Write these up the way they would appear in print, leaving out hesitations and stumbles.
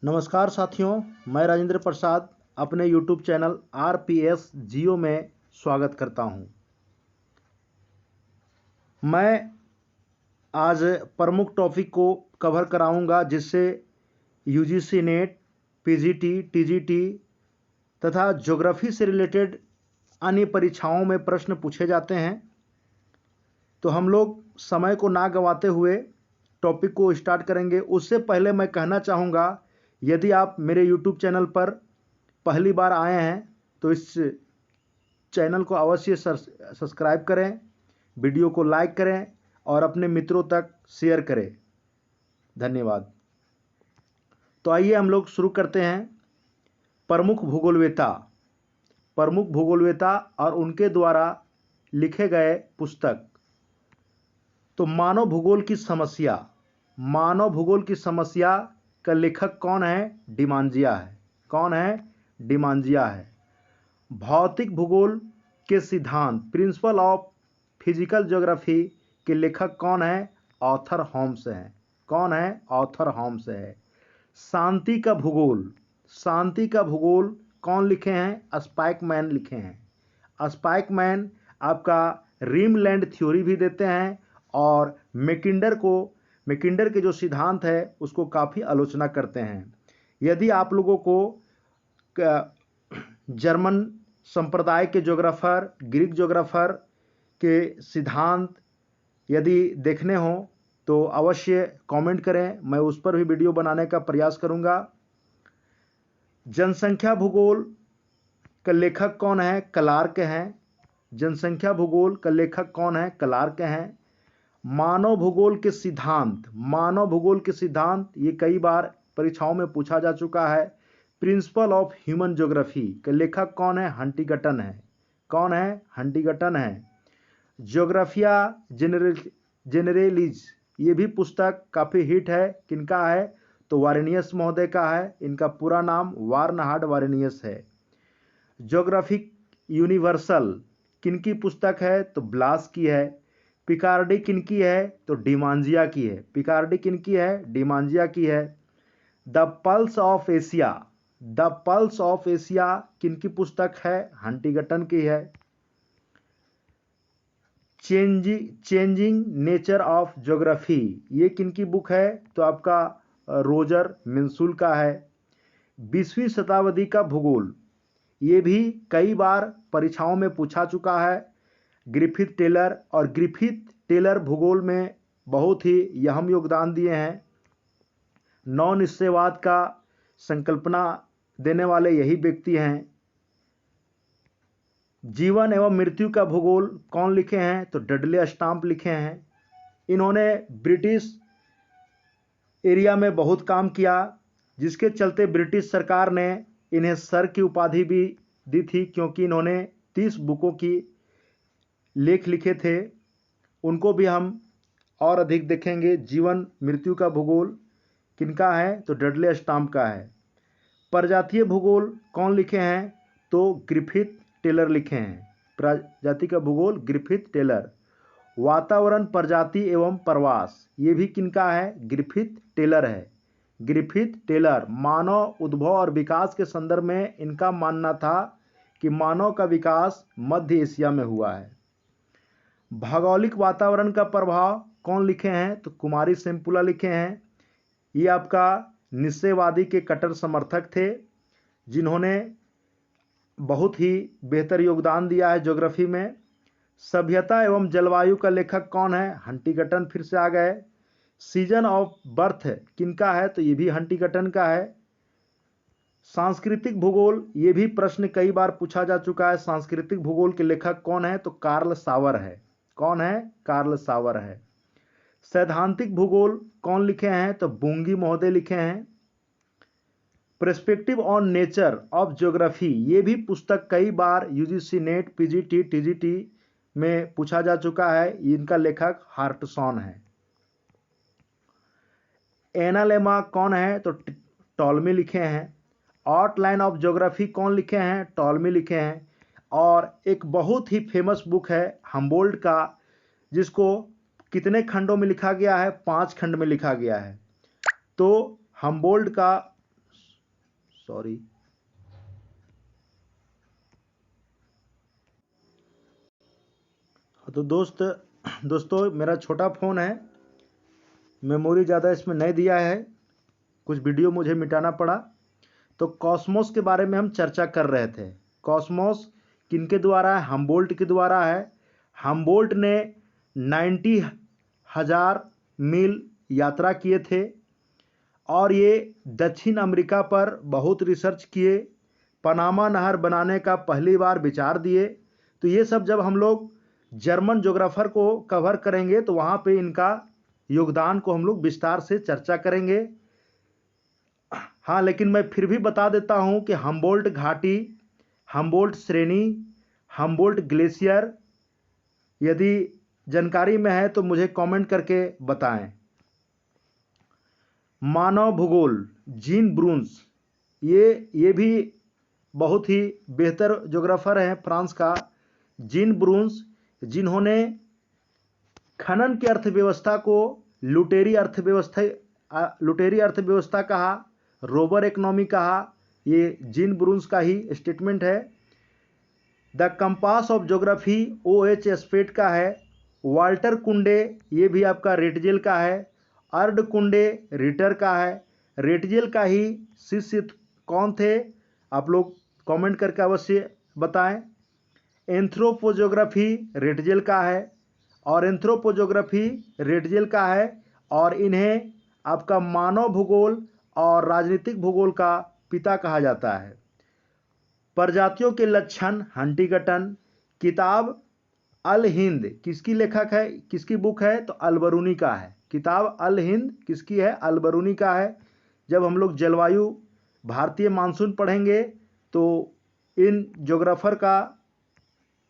नमस्कार साथियों, मैं राजेंद्र प्रसाद अपने YouTube चैनल RPS जियो में स्वागत करता हूं। मैं आज प्रमुख टॉपिक को कवर कराऊंगा जिससे UGC नेट, PGT, TGT तथा ज्योग्राफी से रिलेटेड अन्य परीक्षाओं में प्रश्न पूछे जाते हैं। तो हम लोग समय को ना गंवाते हुए टॉपिक को स्टार्ट करेंगे। उससे पहले मैं कहना चाहूँगा, यदि आप मेरे YouTube चैनल पर पहली बार आए हैं तो इस चैनल को अवश्य सब्सक्राइब करें, वीडियो को लाइक करें और अपने मित्रों तक शेयर करें। धन्यवाद। तो आइए हम लोग शुरू करते हैं। प्रमुख भूगोलवेता और उनके द्वारा लिखे गए पुस्तक। तो मानव भूगोल की समस्या का लेखक कौन है? डिमांजिया है। भौतिक भूगोल के सिद्धांत, प्रिंसिपल ऑफ फिजिकल ज्योग्राफी के लेखक कौन है? आर्थर होम्स है। शांति का भूगोल कौन लिखे हैं? स्पाइकमैन लिखे हैं। स्पाइकमैन आपका रिमलैंड थ्योरी भी देते हैं और मैकिंडर के जो सिद्धांत है उसको काफ़ी आलोचना करते हैं। यदि आप लोगों को जर्मन संप्रदाय के ज्योग्राफर, ग्रीक ज्योग्राफर के सिद्धांत यदि देखने हो तो अवश्य कमेंट करें, मैं उस पर भी वीडियो बनाने का प्रयास करूंगा। जनसंख्या भूगोल का लेखक कौन है? क्लार्क हैं। मानव भूगोल के सिद्धांत ये कई बार परीक्षाओं में पूछा जा चुका है। प्रिंसिपल ऑफ ह्यूमन ज्योग्राफी के लेखक कौन है? हंटिंगटन है। ज्योग्राफिया जेनरेलिज ये भी पुस्तक काफ़ी हिट है। किनका है? तो वारेनियस महोदय का है। इनका पूरा नाम वार्नहार्ड वारेनियस है। ज्योग्राफिक यूनिवर्सल किनकी पुस्तक है? तो ब्लास की है। पिकार्डी किनकी है? तो डिमांजिया की है। द पल्स ऑफ एशिया किनकी पुस्तक है? हंटिंगटन की है। चेंजिंग नेचर ऑफ ज्योग्राफी ये किनकी बुक है? तो आपका रोजर मिन्सूल का है। 20वीं शताब्दी का भूगोल ये भी कई बार परीक्षाओं में पूछा चुका है। ग्रिफिथ टेलर भूगोल में बहुत ही अहम योगदान दिए हैं। नौ निश्चयवाद का संकल्पना देने वाले यही व्यक्ति हैं। जीवन एवं मृत्यु का भूगोल कौन लिखे हैं? तो डडले स्टाम्प लिखे हैं। इन्होंने ब्रिटिश एरिया में बहुत काम किया, जिसके चलते ब्रिटिश सरकार ने इन्हें सर की उपाधि भी दी थी, क्योंकि इन्होंने 30 बुकों की लेख लिखे थे। उनको भी हम और अधिक देखेंगे। जीवन मृत्यु का भूगोल किनका है? तो डडले स्टाम्प का है। प्रजातीय भूगोल कौन लिखे हैं? तो ग्रिफिथ टेलर लिखे हैं। प्रजाति का भूगोल ग्रिफिथ टेलर। वातावरण, प्रजाति एवं प्रवास ये भी किनका है? Griffith Taylor. मानव उद्भव और विकास के संदर्भ में इनका मानना था कि मानव का विकास मध्य एशिया में हुआ है। भौगोलिक वातावरण का प्रभाव कौन लिखे हैं? तो कुमारी सेम्पुला लिखे हैं। ये आपका निश्चयवादी के कट्टर समर्थक थे, जिन्होंने बहुत ही बेहतर योगदान दिया है ज्योग्राफी में। सभ्यता एवं जलवायु का लेखक कौन है? हंटिंगटन फिर से आ गए। सीजन ऑफ बर्थ किनका है? तो ये भी हंटिंगटन का है। सांस्कृतिक भूगोल ये भी प्रश्न कई बार पूछा जा चुका है। सांस्कृतिक भूगोल के लेखक कौन है? तो कार्ल सावर है। सैद्धांतिक भूगोल कौन लिखे हैं? तो बुंगी महोदय लिखे हैं। Perspective on nature of geography ये भी पुस्तक कई बार UGC नेट, PGT, TGT में पूछा जा चुका है। इनका लेखक हार्टसॉन है। एनालेमा कौन है? तो टॉलमी लिखे हैं। आउटलाइन ऑफ ज्योग्राफी कौन लिखे हैं? टॉलमी लिखे हैं। और एक बहुत ही फेमस बुक है हम्बोल्ट का, जिसको कितने खंडों में लिखा गया है? 5 खंड में लिखा गया है। तो हम्बोल्ट का सॉरी। तो दोस्तों मेरा छोटा फ़ोन है, मेमोरी ज़्यादा इसमें नहीं दिया है, कुछ वीडियो मुझे मिटाना पड़ा। तो कॉस्मोस के बारे में हम चर्चा कर रहे थे। कॉस्मोस किनके द्वारा है? हम्बोल्ट के द्वारा है। हम्बोल्ट ने 90,000 मील यात्रा किए थे और ये दक्षिण अमेरिका पर बहुत रिसर्च किए, पनामा नहर बनाने का पहली बार विचार दिए। तो ये सब जब हम लोग जर्मन ज्योग्राफर को कवर करेंगे तो वहाँ पे इनका योगदान को हम लोग विस्तार से चर्चा करेंगे। हाँ, लेकिन मैं फिर भी बता देता हूँ कि हम्बोल्ट घाटी, हम्बोल्ट श्रेणी, हम्बोल्ट ग्लेशियर, यदि जानकारी में है तो मुझे कमेंट करके बताएं। मानव भूगोल, जीन ब्रून्स, ये भी बहुत ही बेहतर ज्योग्राफर हैं फ्रांस का, जीन ब्रून्स, जिन्होंने खनन की अर्थव्यवस्था को लुटेरी अर्थव्यवस्था कहा, रोबर इकोनॉमी कहा। ये जीन ब्रून्स का ही स्टेटमेंट है। The compass of geography OH स्पेट का है। वाल्टर कुंडे, ये भी आपका रेटजेल का है। अर्ड कुंडे रिटर का है। रेटजेल का ही शिष्य कौन थे? आप लोग कमेंट करके अवश्य बताएं। एंथ्रोपोज्योग्राफी रेटजेल का है और एंथ्रोपोज्योग्राफी रेटजेल का है, और इन्हें आपका मानव भूगोल और राजनीतिक भूगोल का पिता कहा जाता है। प्रजातियों के लक्षण हंटिंगटन। किताब अल हिंद किसकी लेखक है, किसकी बुक है? तो अलबरूनी का है। किताब अल हिंद किसकी है? अलबरूनी का है। जब हम लोग जलवायु भारतीय मानसून पढ़ेंगे तो इन ज्योग्राफर का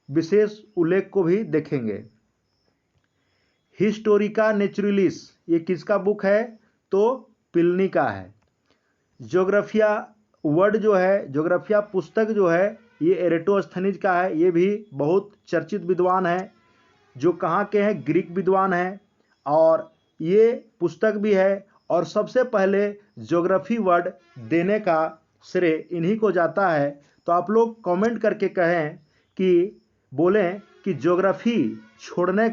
विशेष उल्लेख को भी देखेंगे। हिस्टोरिका नेचुरलिस, ये किसका बुक है? तो पिलनी का है। ज्योग्राफिया वर्ड जो है, ज्योग्राफिया पुस्तक जो है, ये एरेटोस्थनीज का है। ये भी बहुत चर्चित विद्वान है, जो कहाँ के हैं? ग्रीक विद्वान हैं, और ये पुस्तक भी है। और सबसे पहले ज्योग्राफी वर्ड देने का श्रेय इन्हीं को जाता है। तो आप लोग कमेंट करके कहें कि बोलें कि ज्योग्राफी छोड़ने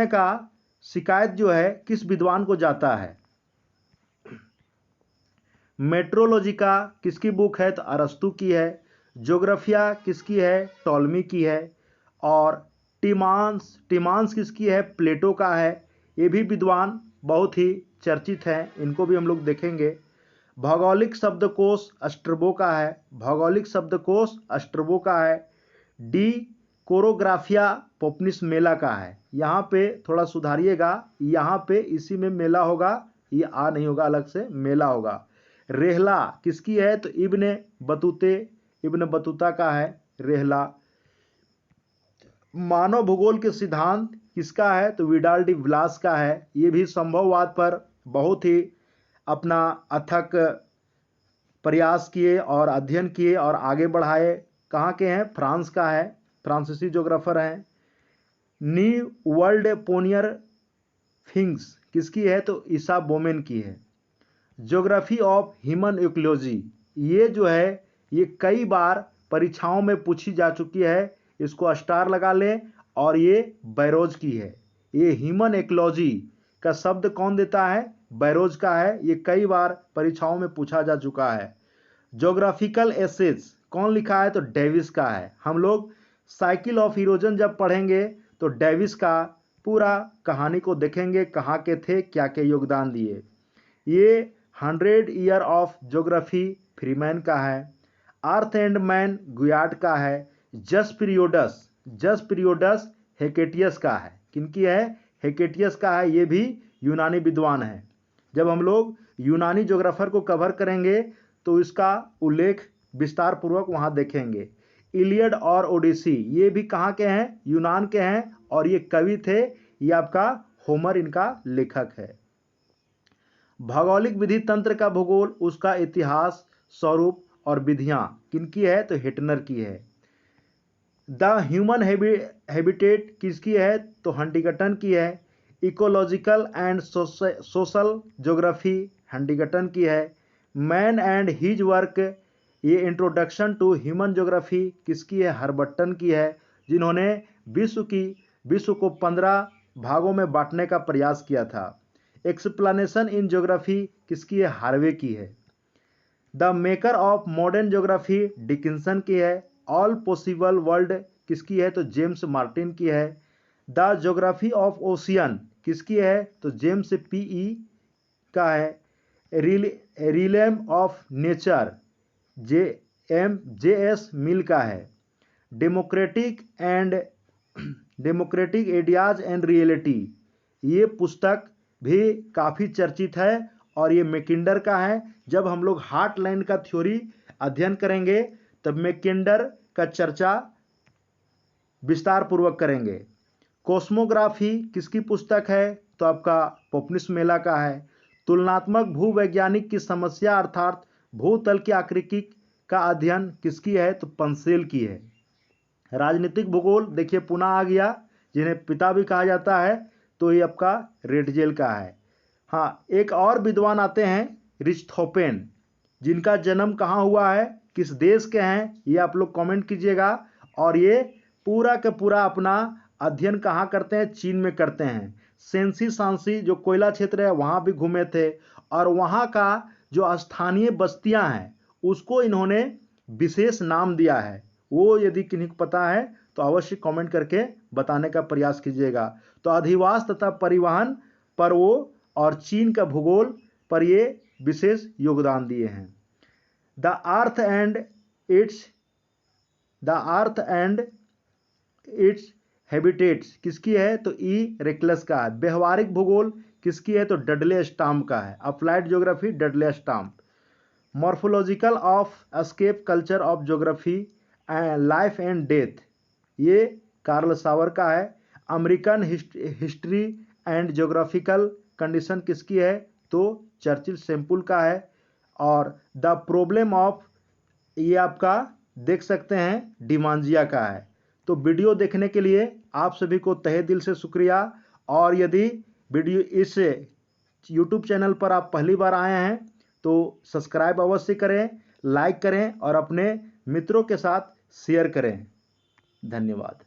का शिकायत जो है किस विद्वान को जाता है। मेट्रोलॉजिका किसकी बुक है? तो अरस्तु की है। ज्योग्राफिया किसकी है? टॉलमी की है। और टिमांस किसकी है? प्लेटो का है। ये भी विद्वान बहुत ही चर्चित हैं, इनको भी हम लोग देखेंगे। भौगोलिक शब्दकोश स्ट्रबो का है। भौगोलिक शब्दकोश स्ट्रबो का है। डी कोरोग्राफिया पोपनिस मेला का है। यहाँ पे थोड़ा सुधारिएगा, यहाँ पे इसी में मेला होगा, ये आ नहीं होगा, अलग से मेला होगा। रेहला किसकी है? तो इब्न बतूता का है रेहला। मानव भूगोल के सिद्धांत किसका है? तो विडाल डी ब्लास का है। ये भी संभववाद पर बहुत ही अपना अथक प्रयास किए और अध्ययन किए और आगे बढ़ाए। कहाँ के हैं? फ्रांस का है, फ्रांसीसी ज्योग्राफर हैं। न्यू वर्ल्ड पोनियर थिंग्स किसकी है? तो ईसा बोमेन की है। ज्योग्राफी ऑफ ह्यूमन इकोलॉजी, ये जो है ये कई बार परीक्षाओं में पूछी जा चुकी है, इसको स्टार लगा लें। और ये बैरोज की है। ये ह्यूमन इकोलॉजी का शब्द कौन देता है? बैरोज का है। ये कई बार परीक्षाओं में पूछा जा चुका है। ज्योग्राफिकल एसेज कौन लिखा है? तो डेविस का है। हम लोग साइकिल ऑफ इरोजन जब पढ़ेंगे तो डेविस का पूरा कहानी को देखेंगे, कहाँ के थे, क्या क्या योगदान दिए। ये 100 ईयर ऑफ ज्योग्राफी फ्रीमैन का है। अर्थ एंड मैन गुयार्ड का है। जस पीरियोडस हेकेटियस का है। किनकी है? हेकेटियस का है। ये भी यूनानी विद्वान है। जब हम लोग यूनानी ज्योग्राफर को कवर करेंगे तो इसका उल्लेख विस्तार पूर्वक वहाँ देखेंगे। इलियड और ओडिसी, ये भी कहाँ के हैं? यूनान के हैं, और ये कवि थे। ये आपका होमर इनका लेखक है। भौगोलिक विधि तंत्र का भूगोल, उसका इतिहास, स्वरूप और विधियां किनकी है? तो हिटनर की है। द ह्यूमन हैबिटेट किसकी है? तो हंटिंगटन की है। Ecological and social geography Huntington की है। मैन एंड हिज वर्क, ये इंट्रोडक्शन टू ह्यूमन ज्योग्राफी किसकी है? हर्बर्टन की है, जिन्होंने विश्व को 15 भागों में बांटने का प्रयास किया था। एक्सप्लेनेशन इन ज्योग्राफी किसकी है? हार्वे की है। The maker of modern geography Dickinson की है। ऑल पॉसिबल वर्ल्ड किसकी है? तो जेम्स मार्टिन की है। द ज्योग्राफी ऑफ ओशियन किसकी है? तो जेम्स पी.ई. का है। Realm of nature J S. Mill का है। डेमोक्रेटिक आइडियाज एंड रियलिटी, ये पुस्तक भी काफ़ी चर्चित है और ये मैकिंडर का है। जब हम लोग हार्टलैंड का थ्योरी अध्ययन करेंगे तब मैकिंडर का चर्चा विस्तार पूर्वक करेंगे। कॉस्मोग्राफी किसकी पुस्तक है? तो आपका पोपनिस मेला का है। तुलनात्मक भूवैज्ञानिक की समस्या अर्थात भूतल की आकृति का अध्ययन किसकी है? तो पंसेल की है। राजनीतिक भूगोल देखिए पुनः आ गया, जिन्हें पिता भी कहा जाता है, तो ये आपका रेटजेल का है। हाँ, एक और विद्वान आते हैं रिच्थोफेन, जिनका जन्म कहाँ हुआ है, किस देश के हैं, ये आप लोग कमेंट कीजिएगा। और ये पूरा का पूरा अपना अध्ययन कहाँ करते हैं? चीन में करते हैं। सेंसी सांसी जो कोयला क्षेत्र है वहाँ भी घूमे थे और वहाँ का जो स्थानीय बस्तियाँ हैं उसको इन्होंने विशेष नाम दिया है। वो यदि किन्हीं को पता है तो अवश्य कमेंट करके बताने का प्रयास कीजिएगा। तो अधिवास तथा परिवहन पर वो और चीन का भूगोल पर ये विशेष योगदान दिए हैं। The earth and it's habitats किसकी है? तो ई रेक्लस का है। व्यवहारिक भूगोल किसकी है? तो डडले स्टाम्प का है। Applied geography Dudley stamp. Morphological of escape culture of geography life and death, ये कार्ल सावर का है। American history and geographical condition किसकी है? तो चर्चिल सेम्पुल का है। और द प्रॉब्लम ऑफ, ये आपका देख सकते हैं डिमांजिया का है। तो वीडियो देखने के लिए आप सभी को तहे दिल से शुक्रिया। और यदि वीडियो इस YouTube चैनल पर आप पहली बार आए हैं तो सब्सक्राइब अवश्य करें, लाइक करें और अपने मित्रों के साथ शेयर करें। धन्यवाद।